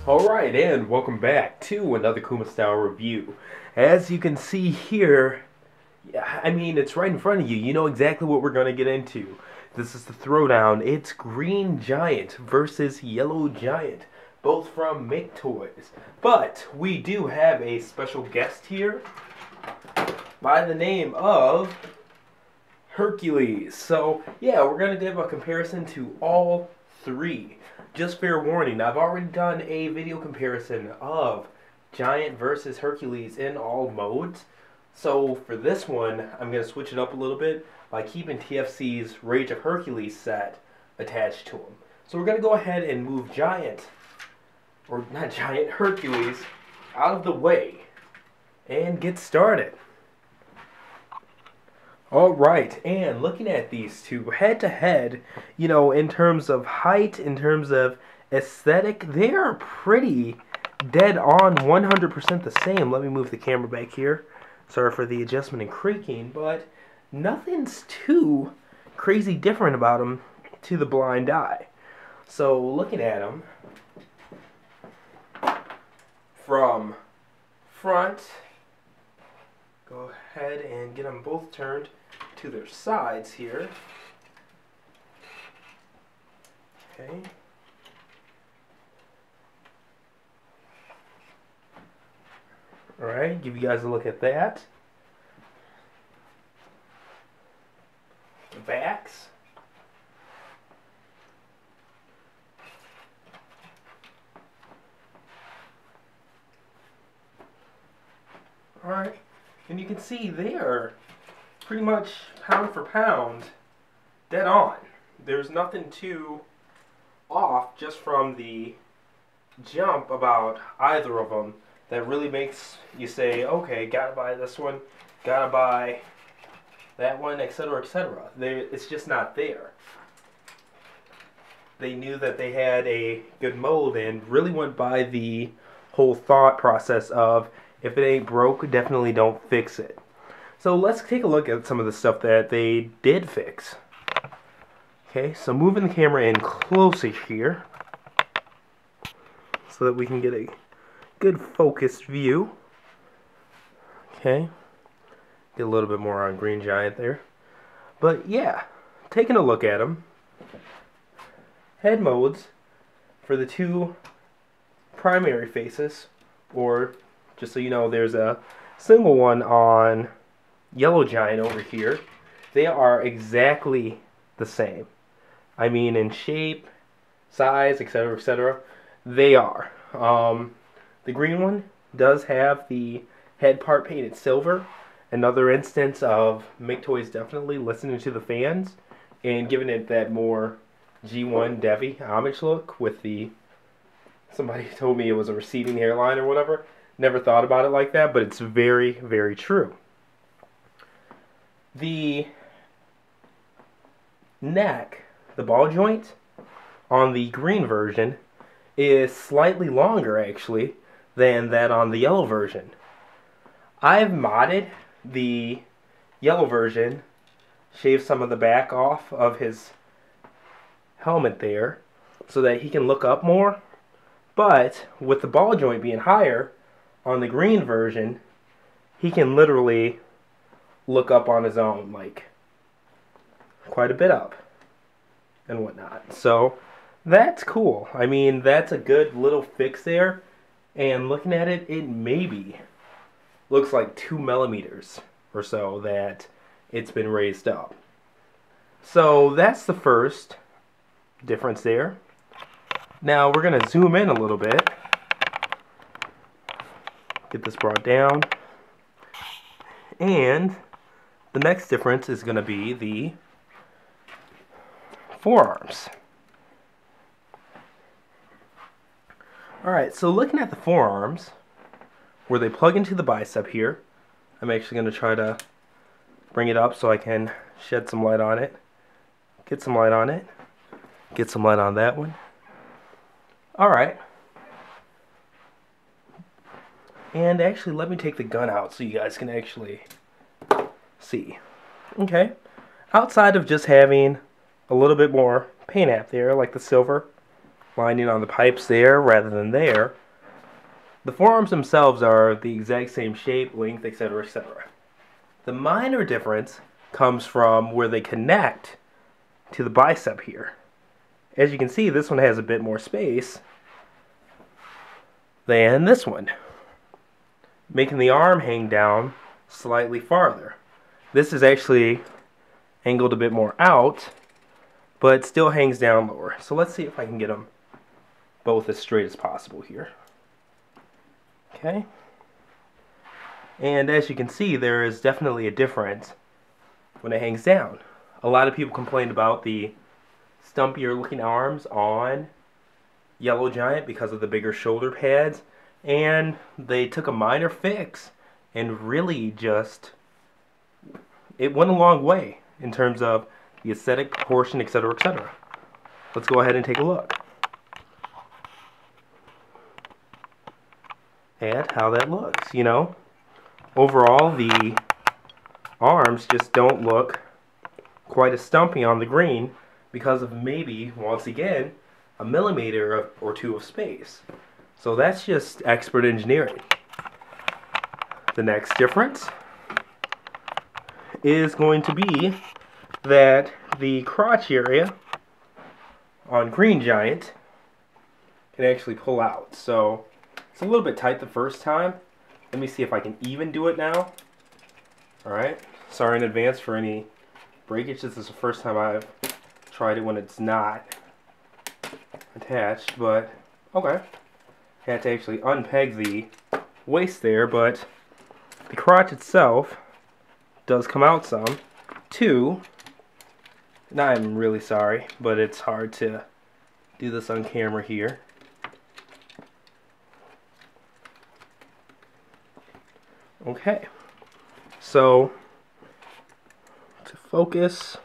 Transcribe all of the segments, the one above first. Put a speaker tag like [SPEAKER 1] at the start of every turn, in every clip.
[SPEAKER 1] Alright, and welcome back to another Kuma Style review. As you can see here, it's right in front of you. You know exactly what we're going to get into. This is the throwdown. It's Green Giant versus Yellow Giant, both from MakeToys. But we do have a special guest here by the name of Hercules. So, yeah, we're going to give a comparison to all three. Just fair warning, I've already done a video comparison of Giant versus Hercules in all modes. So for this one, I'm going to switch it up a little bit by keeping TFC's Rage of Hercules set attached to him. So we're going to go ahead and move Hercules out of the way and get started. Alright, and looking at these two head to head, in terms of height, in terms of aesthetic, they are pretty dead on 100% the same. Let me move the camera back here. Sorry for the adjustment and creaking, but nothing's too crazy different about them to the blind eye. So looking at them from front, go ahead and get them both turned to their sides here. Okay. Alright, give you guys a look at that. The backs. Alright, and you can see they are pretty much pound for pound dead on. There's nothing too off just from the jump about either of them that really makes you say, okay, gotta buy this one, gotta buy that one, etc., etc. It's just not there. They knew that they had a good mold and really went by the whole thought process of, if it ain't broke, definitely don't fix it. So let's take a look at some of the stuff that they did fix. Okay, so moving the camera in closer here so that we can get a good focused view. Okay, get a little bit more on Green Giant there. But yeah, taking a look at them. Head modes for the two primary faces, or just so you know, there's a single one on Yellow Giant over here. They are exactly the same. I mean, in shape, size, etc., etc., they are. The green one does have the head part painted silver. Another instance of MakeToys definitely listening to the fans and giving it that more G1 Devi homage look with the... Somebody told me it was a receding hairline or whatever. Never thought about it like that, but it's very, very true. The neck, the ball joint, on the green version is slightly longer, actually, than that on the yellow version. I've modded the yellow version, shaved some of the back off of his helmet there, so that he can look up more. But with the ball joint being higher, on the green version, he can literally look up on his own, like quite a bit up and whatnot. So that's cool. I mean, that's a good little fix there. And looking at it, it maybe looks like 2 millimeters or so that it's been raised up. So that's the first difference there. Now we're going to zoom in a little bit. Get this brought down. And the next difference is going to be the forearms. Alright, so looking at the forearms, where they plug into the bicep here, I'm actually going to try to bring it up so I can shed some light on it. Get some light on it. Get some light on that one. Alright. And actually, let me take the gun out so you guys can actually see. Okay. Outside of just having a little bit more paint app there, like the silver lining on the pipes there rather than there. The forearms themselves are the exact same shape, length, etc., etc. The minor difference comes from where they connect to the bicep here. As you can see, this one has a bit more space than this one, making the arm hang down slightly farther. This is actually angled a bit more out, but still hangs down lower. So let's see if I can get them both as straight as possible here. Okay. And as you can see, there is definitely a difference when it hangs down. A lot of people complained about the stumpier looking arms on Yellow Giant because of the bigger shoulder pads, and they took a minor fix and really just, it went a long way in terms of the aesthetic, proportion, etc., etc. Let's go ahead and take a look at how that looks. You know, overall the arms just don't look quite as stumpy on the green because of maybe, once again, a millimeter or two of space. So that's just expert engineering. The next difference is going to be that the crotch area on Green Giant can actually pull out. So it's a little bit tight the first time. Let me see if I can even do it now. Alright, sorry in advance for any breakage. This is the first time I've tried it when it's not attached, but okay. Had to actually unpeg the waist there, but the crotch itself does come out some. Two, and I'm really sorry, but it's hard to do this on camera here. Okay, so to focus.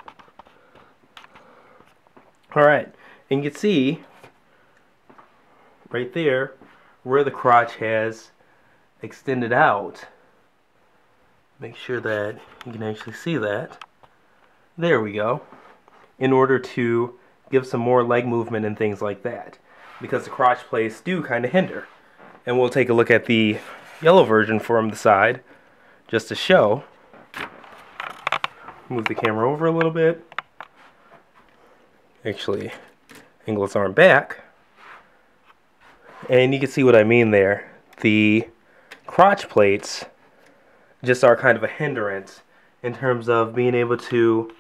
[SPEAKER 1] Alright, and you can see right there where the crotch has extended out. Make sure that you can actually see that. There we go. In order to give some more leg movement and things like that, because the crotch plates do kind of hinder. And we'll take a look at the yellow version from the side just to show. Move the camera over a little bit. Actually, angle its arm back. And you can see what I mean there. The crotch plates just are kind of a hindrance in terms of being able to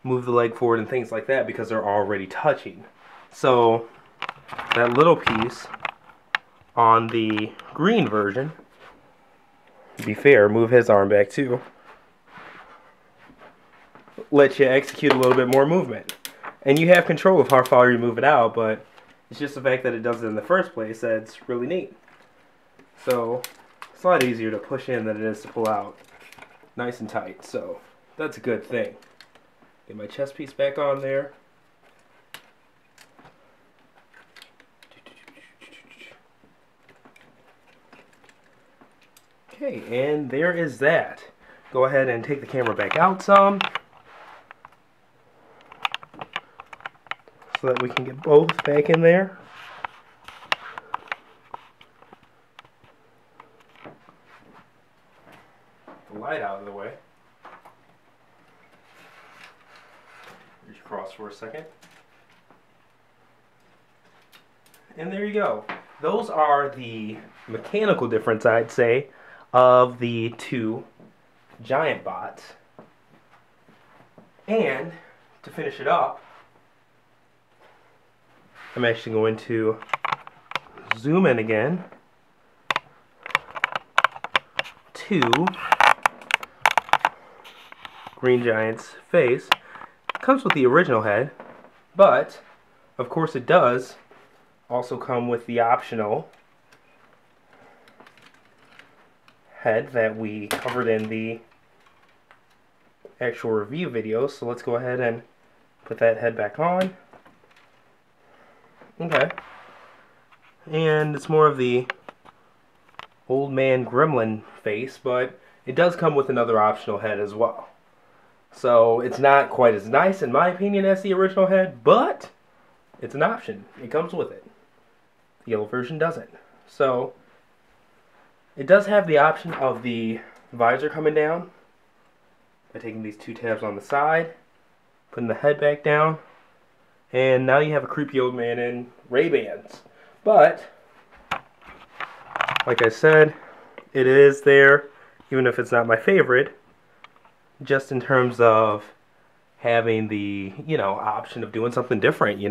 [SPEAKER 1] move the leg forward and things like that because they're already touching. So that little piece on the green version, to be fair, move his arm back too, lets you execute a little bit more movement. And you have control of how far you move it out, but it's just the fact that it does it in the first place that's really neat. So it's a lot easier to push in than it is to pull out. Nice and tight, so that's a good thing. Get my chest piece back on there. Okay, and there is that. Go ahead and take the camera back out some, so that we can get both back in there. The light out of the way. Reach across for a second. And there you go. Those are the mechanical difference, I'd say, of the two giant bots. And to finish it up, I'm actually going to zoom in again to Green Giant's face. It comes with the original head, but of course it does also come with the optional head that we covered in the actual review video. So let's go ahead and put that head back on. Okay. And it's more of the old man gremlin face, but it does come with another optional head as well. So it's not quite as nice in my opinion as the original head, but It's an option. It comes with it. The yellow version doesn't. So, it does have the option of the visor coming down by taking these two tabs on the side, putting the head back down, and now you have a creepy old man in Ray-Bans. But, like I said, it is there, even if it's not my favorite, just in terms of having the, option of doing something different,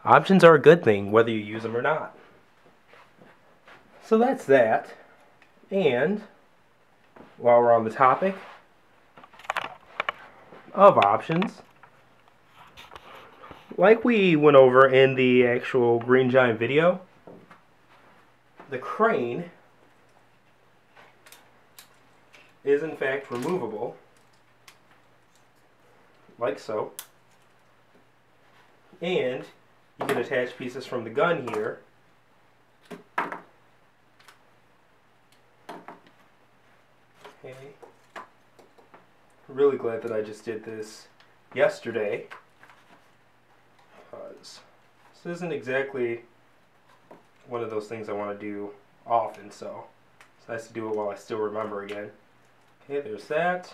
[SPEAKER 1] Options are a good thing, whether you use them or not. So that's that. And, while we're on the topic of options, like we went over in the actual Green Giant video, the crane is in fact removable, like so, and you can attach pieces from the gun here Okay. Really glad that I just did this yesterday, because this isn't exactly one of those things I want to do often, so it's nice to do it while I still remember again. Okay, there's that.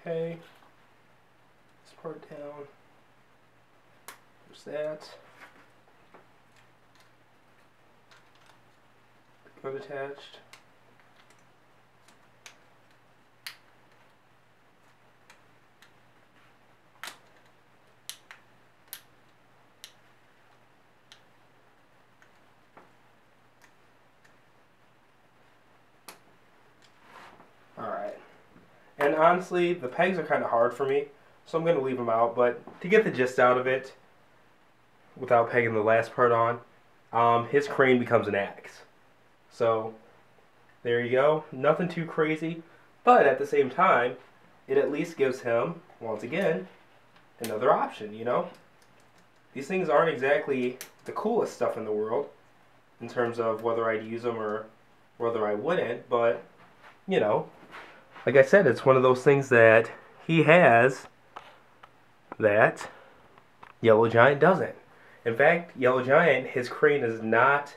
[SPEAKER 1] Okay, this part down. There's that. Gun attached. Alright. And honestly, the pegs are kind of hard for me, so I'm going to leave them out, but to get the gist out of it, without pegging the last part on, his crane becomes an axe. So, there you go. Nothing too crazy, but at the same time, it at least gives him, once again, another option, you know? These things aren't exactly the coolest stuff in the world, in terms of whether I'd use them or whether I wouldn't, but, you know, like I said, it's one of those things that he has that Yellow Giant doesn't. In fact, Yellow Giant, his crane is not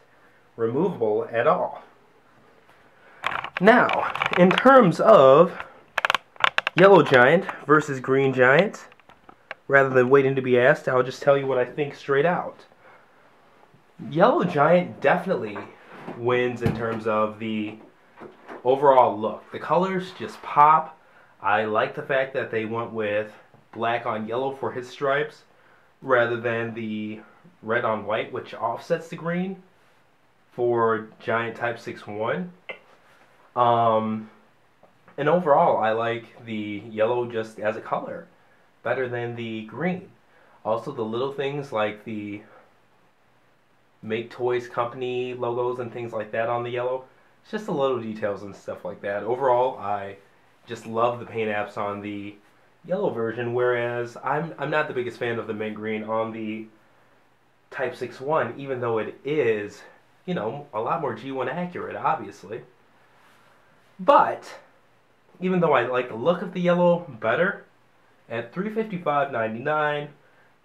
[SPEAKER 1] removable at all. Now, in terms of Yellow Giant versus Green Giant, rather than waiting to be asked, I'll just tell you what I think straight out. Yellow Giant definitely wins in terms of the overall look. The colors just pop. I like the fact that they went with black on yellow for his stripes rather than the red on white, which offsets the green for Giant Type61. And overall, I like the yellow just as a color better than the green. Also, the little things like the MakeToys company logos and things like that on the yellow. It's just the little details and stuff like that. Overall, I just love the paint apps on the yellow version, whereas I'm not the biggest fan of the mint green on the Type61, even though it is, you know, a lot more G1 accurate, obviously. But even though I like the look of the yellow better, at $355.99,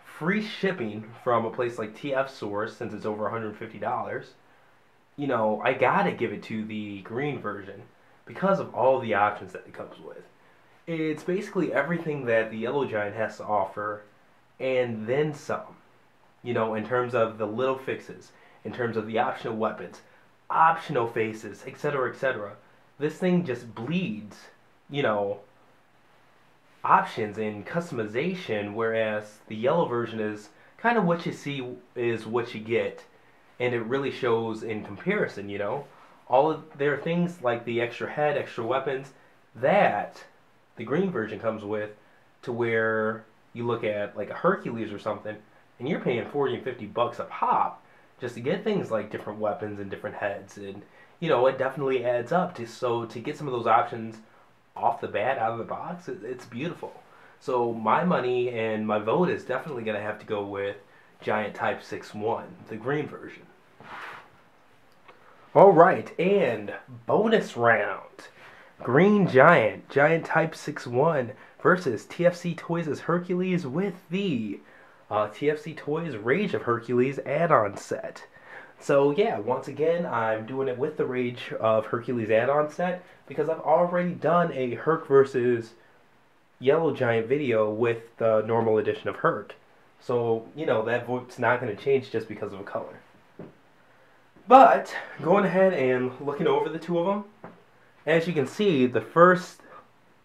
[SPEAKER 1] free shipping from a place like TF Source, since it's over $150, you know, I gotta give it to the green version because of all the options that it comes with. It's basically everything that the Yellow Giant has to offer, and then some. You know, in terms of the little fixes, in terms of the optional weapons, optional faces, etc., etc. This thing just bleeds, you know, options and customization, whereas the yellow version is kind of what you see is what you get, and it really shows in comparison, you know. There are things like the extra head, extra weapons, that the green version comes with, to where you look at like a Hercules or something, and you're paying 40 and 50 bucks a pop just to get things like different weapons and different heads, and you know, it definitely adds up to get some of those options off the bat, out of the box. It's beautiful. So my money and my vote is definitely going to have to go with Giant Type61, the green version. Alright, and bonus round. Green Giant, Giant Type 61 versus TFC Toys' Hercules with the TFC Toys Rage of Hercules add-on set. So yeah, once again, I'm doing it with the Rage of Hercules add-on set because I've already done a Herc versus Yellow Giant video with the normal edition of Herc. So, you know, that vote's not going to change just because of a color. But, going ahead and looking over the two of them, as you can see, the first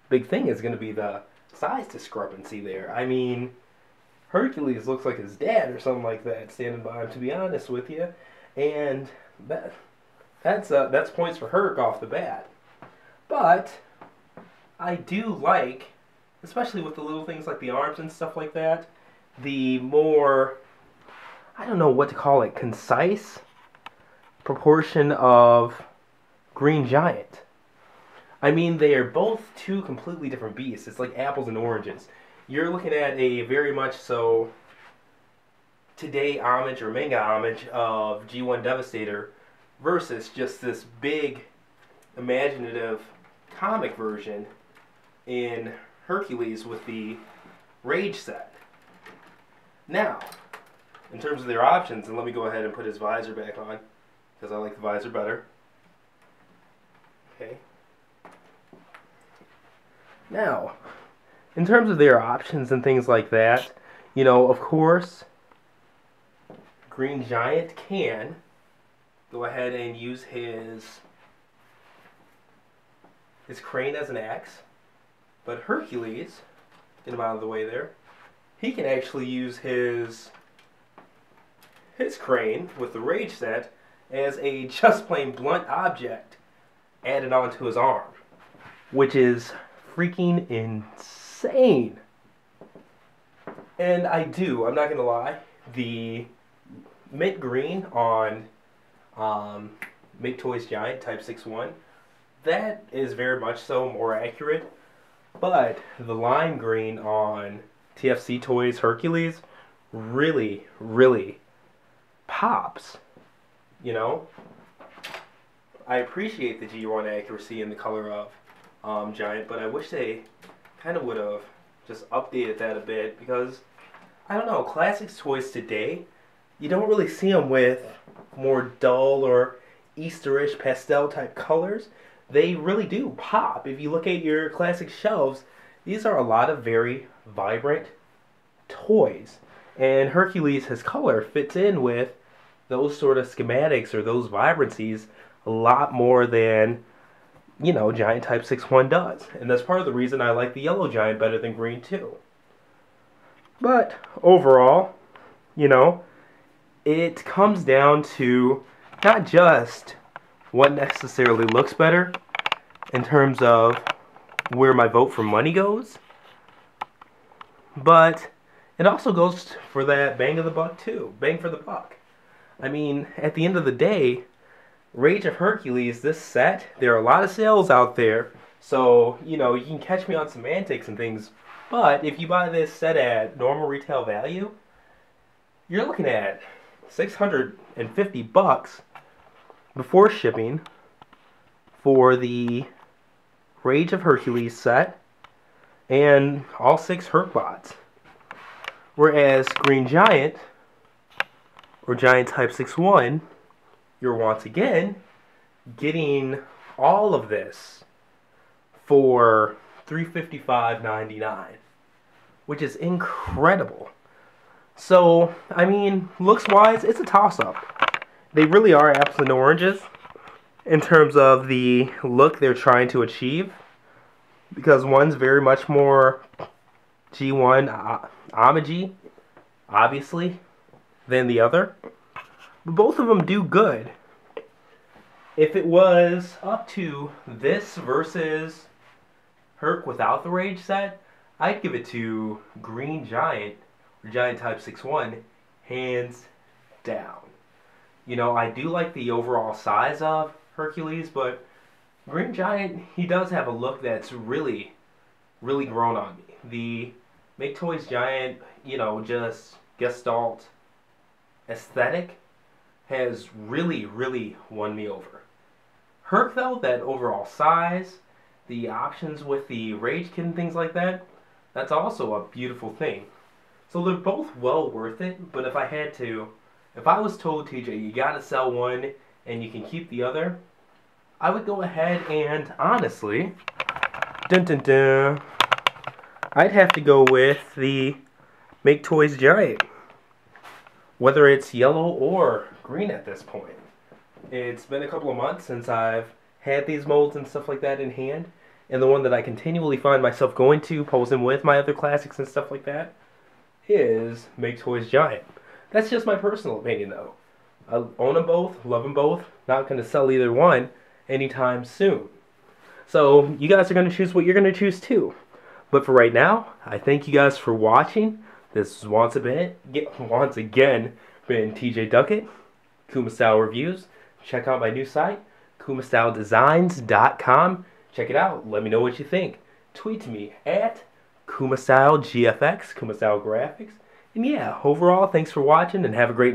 [SPEAKER 1] big thing is going to be the size discrepancy there. I mean, Hercules looks like his dad or something like that standing by him, to be honest with you. And that's points for Herc off the bat. But I do like, especially with the little things like the arms and stuff like that, the more, I don't know what to call it, concise proportion of Green Giant. I mean, they are both two completely different beasts. It's like apples and oranges. You're looking at a very much so today homage or manga homage of G1 Devastator versus just this big imaginative comic version in Hercules with the Rage set. Now, in terms of their options, and let me go ahead and put his visor back on because I like the visor better. Okay. Now, in terms of their options and things like that, you know, of course, Green Giant can go ahead and use his crane as an axe, but Hercules, get him out of the way there, he can actually use his crane with the Rage set as a just plain blunt object added onto his arm, which is freaking insane. And I'm not gonna lie, the mint green on MakeToys Giant Type 61, that is very much so more accurate, but the lime green on TFC Toys Hercules really, really pops, you know? I appreciate the G1 accuracy in the color of Giant, but I wish they kind of would have just updated that a bit because, I don't know, classics toys today, you don't really see them with more dull or Easterish pastel type colors. They really do pop. If you look at your classic shelves, these are a lot of very vibrant toys. And Hercules, his color fits in with those sort of schematics or those vibrancies a lot more than, you know, Giant Type 61 does. And that's part of the reason I like the Yellow Giant better than Green too. But overall, you know, it comes down to not just what necessarily looks better in terms of where my vote for money goes, but it also goes for that bang of the buck too. Bang for the buck. I mean, at the end of the day, Rage of Hercules, this set, there are a lot of sales out there, so, you know, you can catch me on semantics and things, but if you buy this set at normal retail value, you're looking at $650 before shipping for the Rage of Hercules set and all 6 Hercbots. Whereas Green Giant, or Giant Type 61, you're once again getting all of this for $355.99, which is incredible. So, I mean, looks-wise, it's a toss-up. They really are apples and oranges in terms of the look they're trying to achieve, because one's very much more G1 homage-y, obviously, than the other. But both of them do good. If it was up to this versus Herc without the Rage set, I'd give it to Green Giant, or Giant Type 61, hands down. You know, I do like the overall size of Hercules, but Green Giant, he does have a look that's really, really grown on me. The MakeToys Giant, you know, just gestalt aesthetic has really, really won me over. Herc, though, that overall size the options with the Rage Kit and things like that, that's also a beautiful thing. So they're both well worth it, but if I was told, TJ, you gotta sell one and you can keep the other, I would go ahead and, honestly, I'd have to go with the MakeToys Giant. Whether it's yellow or green at this point. It's been a couple of months since I've had these molds and stuff like that in hand, and the one that I continually find myself going to, posing with my other classics and stuff like that, is MakeToys Giant. That's just my personal opinion, though. I own them both, love them both, not going to sell either one anytime soon. So, you guys are going to choose what you're going to choose too. But for right now, I thank you guys for watching. This is once again been TJ Duckett, Kuma Style Reviews. Check out my new site, kumastyledesigns.com. Check it out. Let me know what you think. Tweet to me at KumaStyleGFX, Kuma Style Graphics. And yeah, overall, thanks for watching and have a great